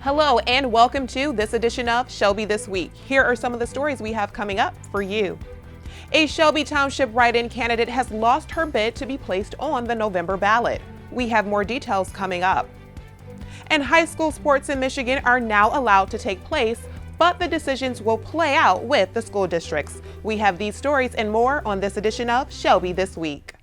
Hello and welcome to this edition of Shelby This Week. Here are some of the stories we have coming up for you. A Shelby Township write-in candidate has lost her bid to be placed on the November ballot. We have more details coming up. And high school sports in Michigan are now allowed to take place, but the decisions will play out with the school districts. We have these stories and more on this edition of Shelby This Week.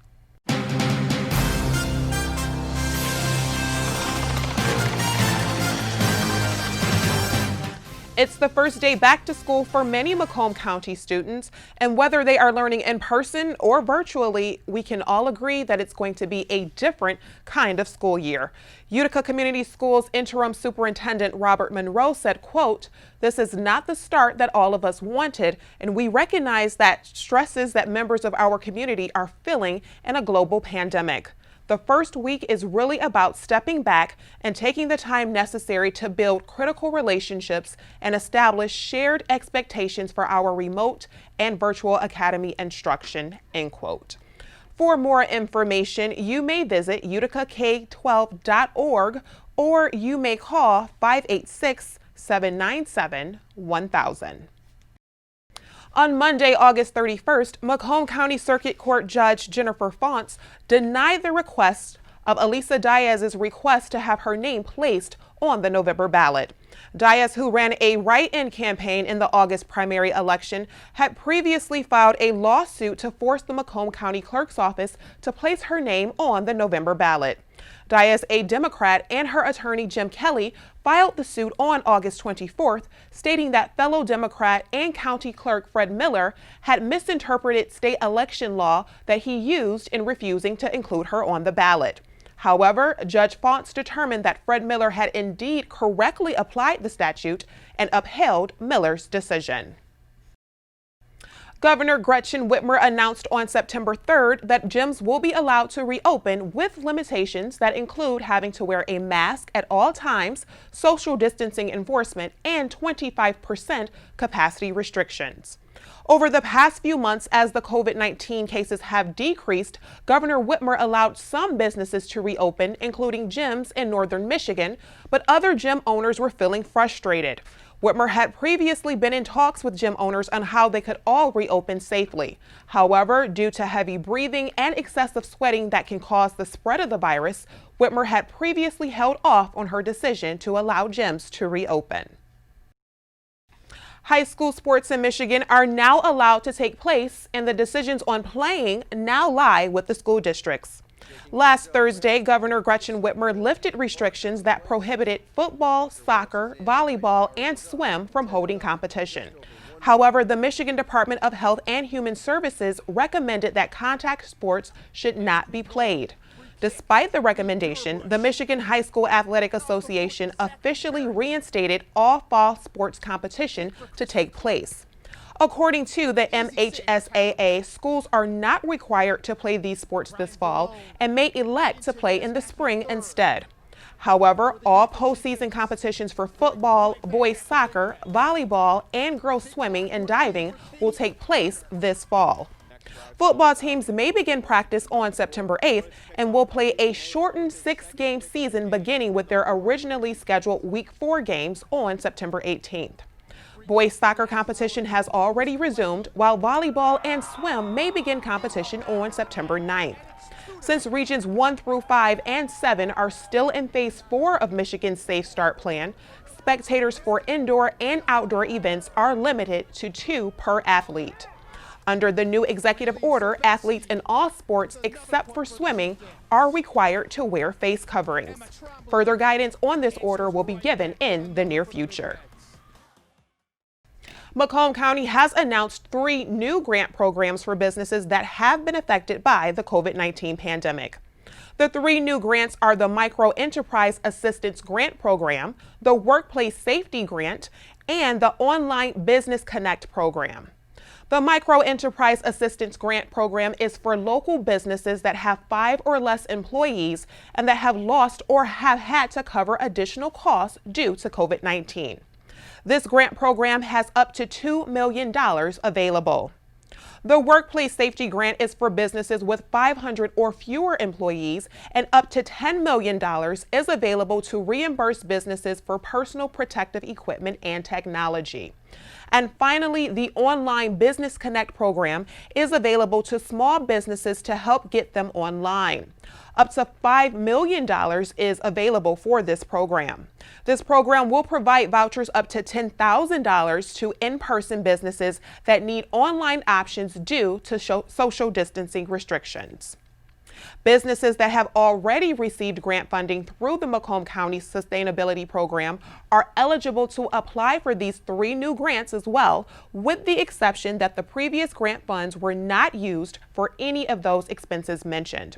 It's the first day back to school for many Macomb County students, and whether they are learning in person or virtually, we can all agree that it's going to be a different kind of school year. Utica Community Schools Interim Superintendent Robert Monroe said, quote, "This is not the start that all of us wanted, and we recognize that stresses that members of our community are feeling in a global pandemic. The first week is really about stepping back and taking the time necessary to build critical relationships and establish shared expectations for our remote and virtual academy instruction," end quote. For more information, you may visit uticak12.org or you may call 586-797-1000. On Monday, August 31st, Macomb County Circuit Court Judge Jennifer Fonts denied the request of Elisa Diaz's request to have her name placed on the November ballot. Diaz, who ran a write-in campaign in the August primary election, had previously filed a lawsuit to force the Macomb County Clerk's Office to place her name on the November ballot. Diaz, a Democrat, and her attorney Jim Kelly filed the suit on August 24th, stating that fellow Democrat and County Clerk Fred Miller had misinterpreted state election law that he used in refusing to include her on the ballot. However, Judge Fonts determined that Fred Miller had indeed correctly applied the statute and upheld Miller's decision. Governor Gretchen Whitmer announced on September 3rd that gyms will be allowed to reopen with limitations that include having to wear a mask at all times, social distancing enforcement, and 25% capacity restrictions. Over the past few months, as the COVID-19 cases have decreased, Governor Whitmer allowed some businesses to reopen, including gyms in northern Michigan, but other gym owners were feeling frustrated. Whitmer had previously been in talks with gym owners on how they could all reopen safely. However, due to heavy breathing and excessive sweating that can cause the spread of the virus, Whitmer had previously held off on her decision to allow gyms to reopen. High school sports in Michigan are now allowed to take place, and the decisions on playing now lie with the school districts. Last Thursday, Governor Gretchen Whitmer lifted restrictions that prohibited football, soccer, volleyball, and swim from holding competition. However, the Michigan Department of Health and Human Services recommended that contact sports should not be played. Despite the recommendation, the Michigan High School Athletic Association officially reinstated all fall sports competition to take place. According to the MHSAA, schools are not required to play these sports this fall and may elect to play in the spring instead. However, all postseason competitions for football, boys soccer, volleyball, and girls swimming and diving will take place this fall. Football teams may begin practice on September 8th and will play a shortened 6-game season beginning with their originally scheduled Week 4 games on September 18th. Boys soccer competition has already resumed, while volleyball and swim may begin competition on September 9th. Since regions 1 through 5 and 7 are still in phase 4 of Michigan's Safe Start plan, spectators for indoor and outdoor events are limited to 2 per athlete. Under the new executive order, athletes in all sports except for swimming are required to wear face coverings. Further guidance on this order will be given in the near future. Macomb County has announced 3 new grant programs for businesses that have been affected by the COVID-19 pandemic. The 3 new grants are the Micro Enterprise Assistance Grant Program, the Workplace Safety Grant, and the Online Business Connect Program. The Micro Enterprise Assistance Grant Program is for local businesses that have 5 or less employees and that have lost or have had to cover additional costs due to COVID-19. This grant program has up to $2 million available. The Workplace Safety Grant is for businesses with 500 or fewer employees, and up to $10 million is available to reimburse businesses for personal protective equipment and technology. And finally, the Online Business Connect program is available to small businesses to help get them online. Up to $5 million is available for this program. This program will provide vouchers up to $10,000 to in-person businesses that need online options due to social distancing restrictions. Businesses that have already received grant funding through the Macomb County Sustainability Program are eligible to apply for these 3 new grants as well, with the exception that the previous grant funds were not used for any of those expenses mentioned.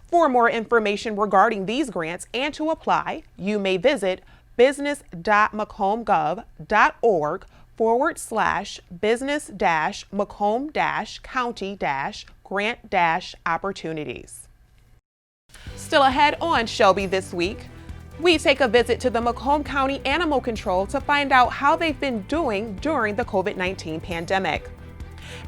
For more information regarding these grants and to apply, you may visit business.macomb.org/business-Macomb-county-grant-opportunities. Still ahead on Shelby This Week, we take a visit to the Macomb County Animal Control to find out how they've been doing during the COVID-19 pandemic.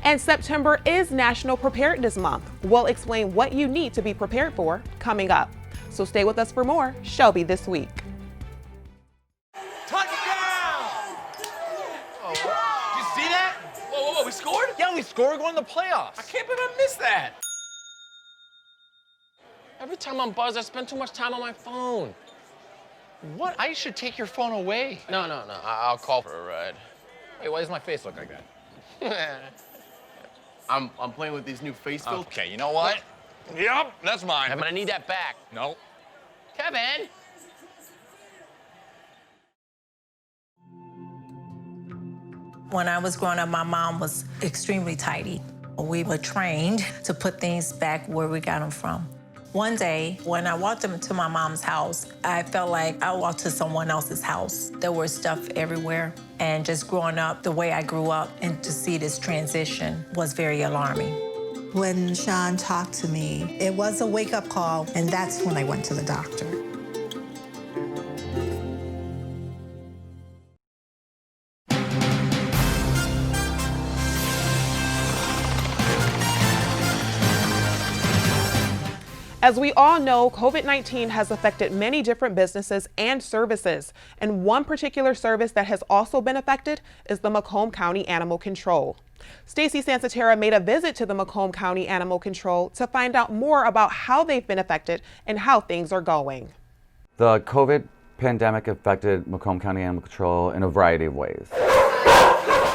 And September is National Preparedness Month. We'll explain what you need to be prepared for coming up. So stay with us for more Shelby This Week. Touchdown! Oh, did you see that? Whoa, we scored? Yeah, we scored going to the playoffs. I can't believe I missed that. Every time I'm buzzed, I spend too much time on my phone. What? I should take your phone away. No, I'll call for a ride. Hey, why does my face look like that? I'm playing with these new face filters. Okay, you know what? Yep, that's mine. I'm gonna need that back. No. Kevin! When I was growing up, my mom was extremely tidy. We were trained to put things back where we got them from. One day, when I walked into my mom's house, I felt like I walked to someone else's house. There was stuff everywhere, and just growing up the way I grew up and to see this transition was very alarming. When Sean talked to me, it was a wake-up call, and that's when I went to the doctor. As we all know, COVID-19 has affected many different businesses and services, and one particular service that has also been affected is the Macomb County Animal Control. Stacey Sansatera made a visit to the Macomb County Animal Control to find out more about how they've been affected and how things are going. The COVID pandemic affected Macomb County Animal Control in a variety of ways.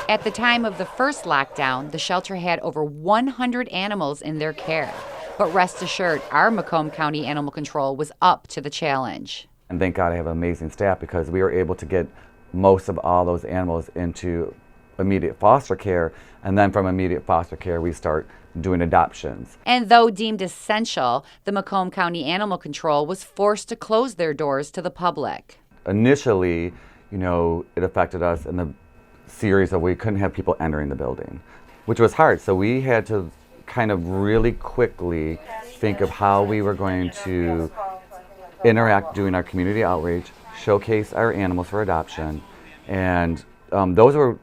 At the time of the first lockdown, the shelter had over 100 animals in their care. But rest assured, our Macomb County Animal Control was up to the challenge. And thank God I have amazing staff because we were able to get most of all those animals into immediate foster care. And then from immediate foster care, we start doing adoptions. And though deemed essential, the Macomb County Animal Control was forced to close their doors to the public. Initially, it affected us in the series of we couldn't have people entering the building, which was hard. So we had to kind of really quickly think of how we were going to interact doing our community outreach, showcase our animals for adoption, and those were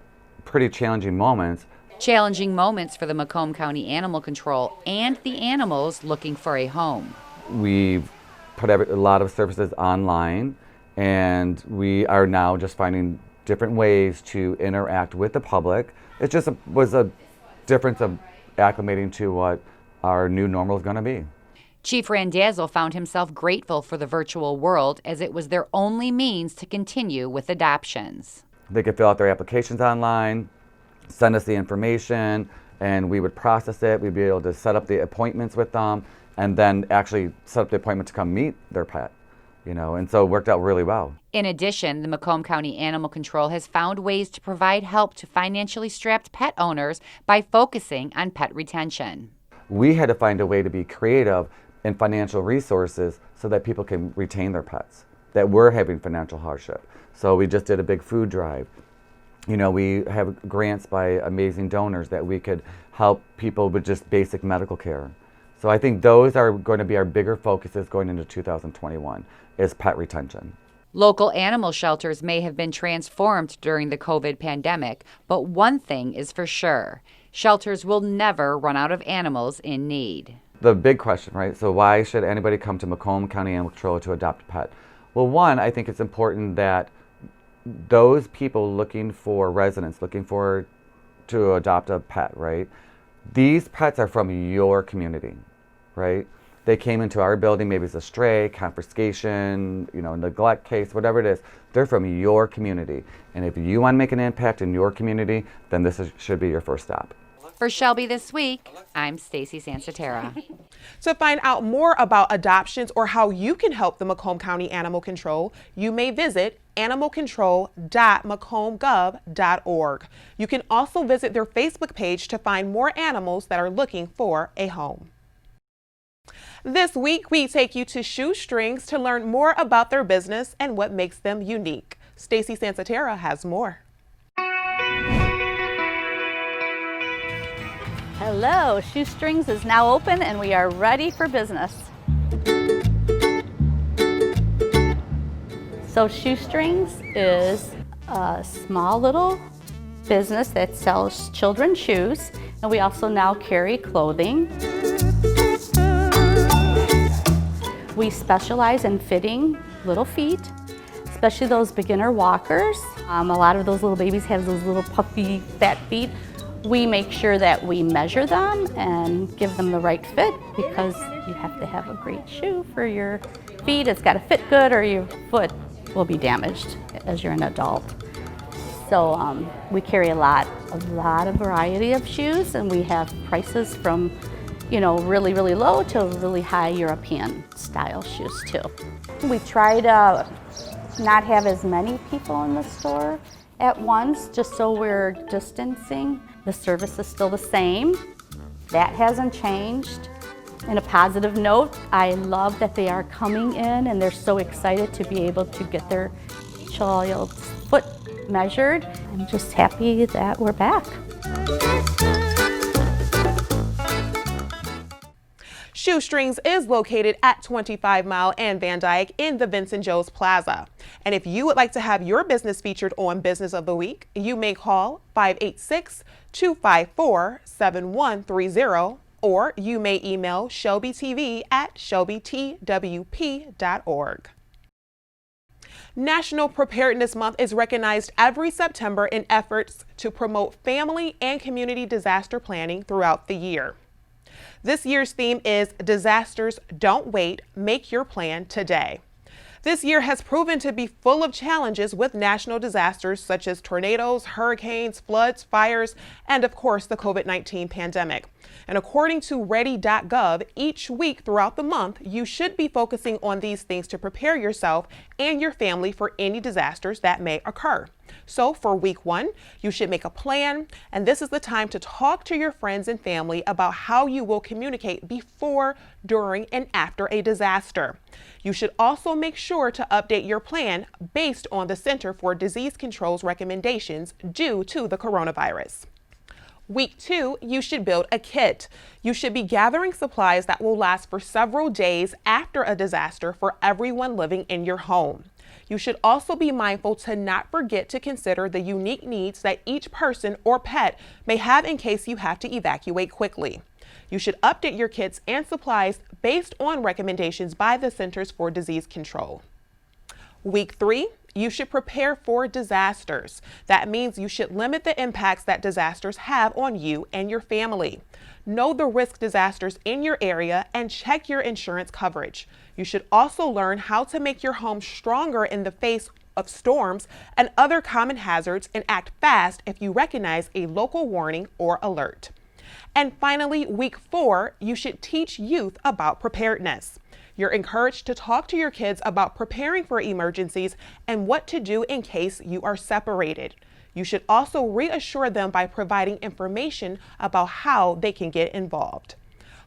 pretty challenging moments. Challenging moments for the Macomb County Animal Control and the animals looking for a home. We've put a lot of services online, and we are now just finding different ways to interact with the public. It just was a difference of acclimating to what our new normal is going to be. Chief Randazzo found himself grateful for the virtual world as it was their only means to continue with adoptions. They could fill out their applications online, send us the information, and we would process it. We'd be able to set up the appointments with them and then actually set up the appointment to come meet their pet, and so it worked out really well. In addition, the Macomb County Animal Control has found ways to provide help to financially strapped pet owners by focusing on pet retention. We had to find a way to be creative in financial resources so that people can retain their pets that were having financial hardship. So we just did a big food drive. We have grants by amazing donors that we could help people with just basic medical care. So I think those are going to be our bigger focuses going into 2021 is pet retention. Local animal shelters may have been transformed during the COVID pandemic, but one thing is for sure. Shelters will never run out of animals in need. The big question, right? So why should anybody come to Macomb County Animal Control to adopt a pet? Well, one, I think it's important that those people looking for residents, looking for to adopt a pet, right? These pets are from your community, right? They came into our building, maybe it's a stray, confiscation, neglect case, whatever it is. They're from your community. And if you want to make an impact in your community, then this should be your first stop. For Shelby This Week, I'm Stacy Sansatera. To find out more about adoptions or how you can help the Macomb County Animal Control, you may visit animalcontrol.macombgov.org. You can also visit their Facebook page to find more animals that are looking for a home. This week, we take you to Shoestrings to learn more about their business and what makes them unique. Stacy Sansatera has more. Hello, Shoestrings is now open and we are ready for business. So Shoestrings is a small little business that sells children's shoes, and we also now carry clothing. We specialize in fitting little feet, especially those beginner walkers. A lot of those little babies have those little puffy, fat feet. We make sure that we measure them and give them the right fit, because you have to have a great shoe for your feet. It's got to fit good or your foot will be damaged as you're an adult. So we carry a lot of variety of shoes, and we have prices from really, really low to really high European style shoes too. We try to not have as many people in the store at once, just so we're distancing. The service is still the same. That hasn't changed. In a positive note, I love that they are coming in and they're so excited to be able to get their child's foot measured. I'm just happy that we're back. Shoestrings is located at 25 Mile and Van Dyke in the Vincent Joes Plaza. And if you would like to have your business featured on Business of the Week, you may call 586-254-7130, or you may email Shelby TV at shelbytwp.org. National Preparedness Month is recognized every September in efforts to promote family and community disaster planning throughout the year. This year's theme is Disasters Don't Wait, Make Your Plan Today. This year has proven to be full of challenges with national disasters such as tornadoes, hurricanes, floods, fires, and of course the COVID-19 pandemic. And according to ready.gov, each week throughout the month, you should be focusing on these things to prepare yourself and your family for any disasters that may occur. So for week 1, you should make a plan, and this is the time to talk to your friends and family about how you will communicate before, during, and after a disaster. You should also make sure to update your plan based on the Center for Disease Control's recommendations due to the coronavirus. Week 2, you should build a kit. You should be gathering supplies that will last for several days after a disaster for everyone living in your home. You should also be mindful to not forget to consider the unique needs that each person or pet may have in case you have to evacuate quickly. You should update your kits and supplies based on recommendations by the Centers for Disease Control. Week 3, you should prepare for disasters. That means you should limit the impacts that disasters have on you and your family. Know the risk disasters in your area and check your insurance coverage. You should also learn how to make your home stronger in the face of storms and other common hazards, and act fast if you recognize a local warning or alert. And finally, week 4, you should teach youth about preparedness. You're encouraged to talk to your kids about preparing for emergencies and what to do in case you are separated. You should also reassure them by providing information about how they can get involved.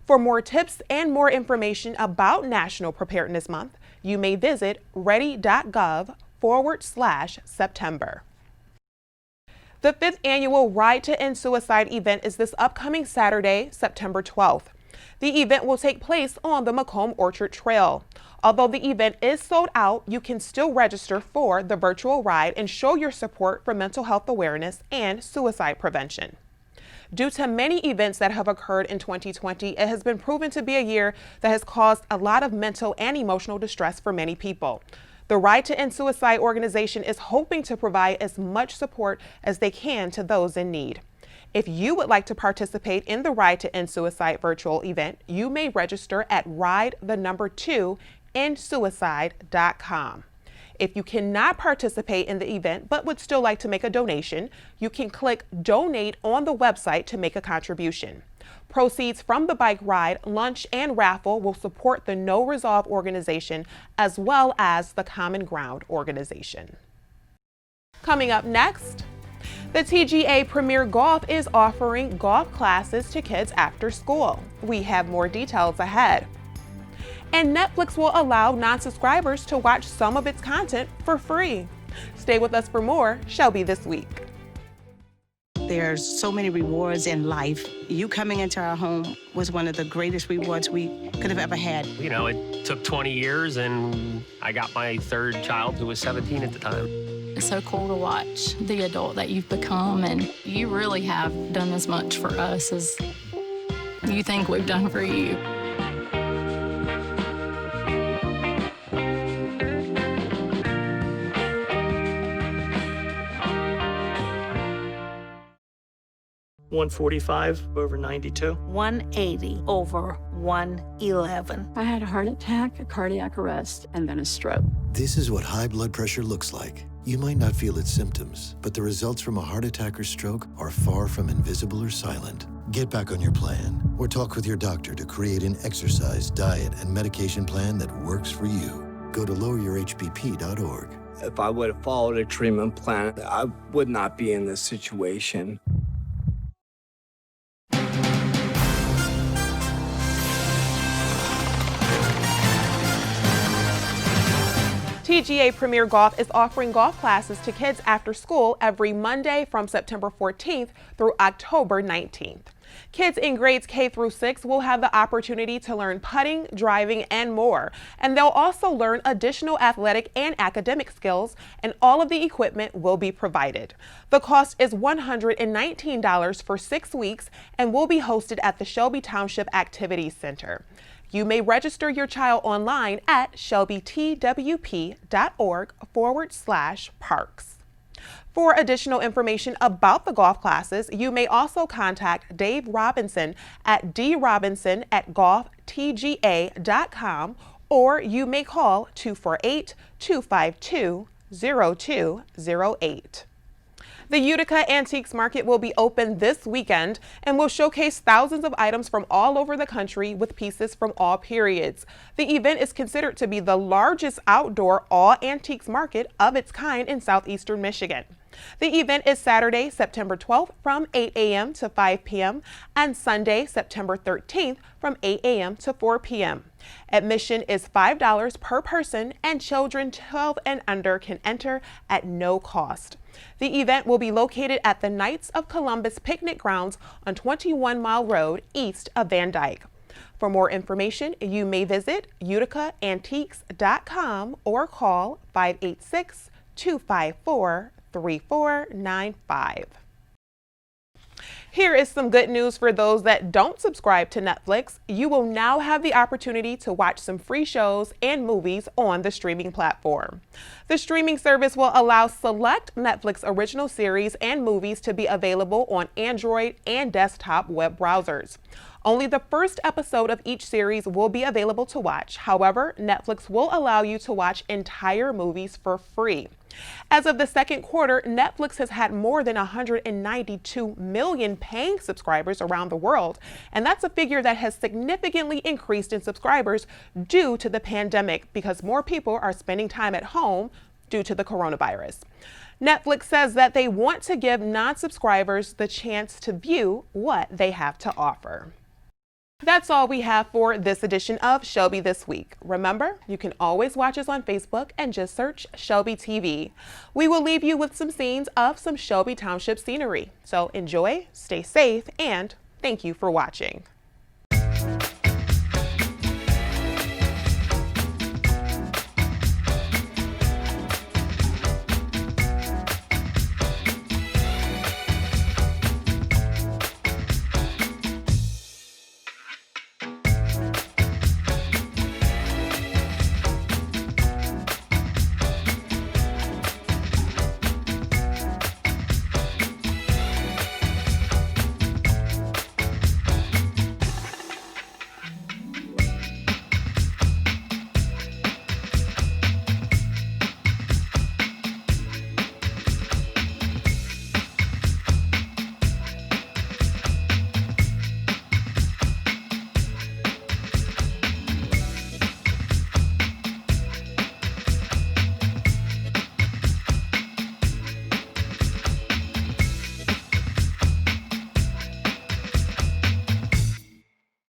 For more tips and more information about National Preparedness Month, you may visit ready.gov/September. The 5th annual Ride to End Suicide event is this upcoming Saturday, September 12th. The event will take place on the Macomb Orchard Trail. Although the event is sold out, you can still register for the virtual ride and show your support for mental health awareness and suicide prevention. Due to many events that have occurred in 2020, it has been proven to be a year that has caused a lot of mental and emotional distress for many people. The Ride to End Suicide organization is hoping to provide as much support as they can to those in need. If you would like to participate in the Ride to End Suicide virtual event, you may register at ride2endsuicide.com. If you cannot participate in the event but would still like to make a donation, you can click Donate on the website to make a contribution. Proceeds from the bike ride, lunch, and raffle will support the No Resolve organization as well as the Common Ground organization. Coming up next, the TGA Premier Golf is offering golf classes to kids after school. We have more details ahead. And Netflix will allow non-subscribers to watch some of its content for free. Stay with us for more Shelby This Week. There's so many rewards in life. You coming into our home was one of the greatest rewards we could have ever had. You know, it took 20 years and I got my third child who was 17 at the time. It's so cool to watch the adult that you've become, and you really have done as much for us as you think we've done for you. $145 over 92. 180 over 111. I had a heart attack, a cardiac arrest, and then a stroke. This is what high blood pressure looks like. You might not feel its symptoms, but the results from a heart attack or stroke are far from invisible or silent. Get back on your plan or talk with your doctor to create an exercise, diet, and medication plan that works for you. Go to loweryourhbp.org. If I would have followed a treatment plan, I would not be in this situation. TGA Premier Golf is offering golf classes to kids after school every Monday from September 14th through October 19th. Kids in grades K through 6 will have the opportunity to learn putting, driving, and more. And they'll also learn additional athletic and academic skills, and all of the equipment will be provided. The cost is $119 for 6 weeks and will be hosted at the Shelby Township Activities Center. You may register your child online at shelbytwp.org/parks. For additional information about the golf classes, you may also contact Dave Robinson at drobinson@golftga.com, or you may call 248-252-0208. The Utica Antiques Market will be open this weekend and will showcase thousands of items from all over the country with pieces from all periods. The event is considered to be the largest outdoor all-antiques market of its kind in southeastern Michigan. The event is Saturday, September 12th from 8 a.m. to 5 p.m. and Sunday, September 13th from 8 a.m. to 4 p.m. Admission is $5 per person, and children 12 and under can enter at no cost. The event will be located at the Knights of Columbus Picnic Grounds on 21 Mile Road east of Van Dyke. For more information, you may visit uticaantiques.com or call 586-254-3495. Here is some good news for those that don't subscribe to Netflix. You will now have the opportunity to watch some free shows and movies on the streaming platform. The streaming service will allow select Netflix original series and movies to be available on Android and desktop web browsers. Only the first episode of each series will be available to watch. However, Netflix will allow you to watch entire movies for free. As of the second quarter, Netflix has had more than 192 million paying subscribers around the world, and that's a figure that has significantly increased in subscribers due to the pandemic because more people are spending time at home due to the coronavirus. Netflix says that they want to give non-subscribers the chance to view what they have to offer. That's all we have for this edition of Shelby This Week. Remember, you can always watch us on Facebook and just search Shelby TV. We will leave you with some scenes of some Shelby Township scenery. So enjoy, stay safe, and thank you for watching.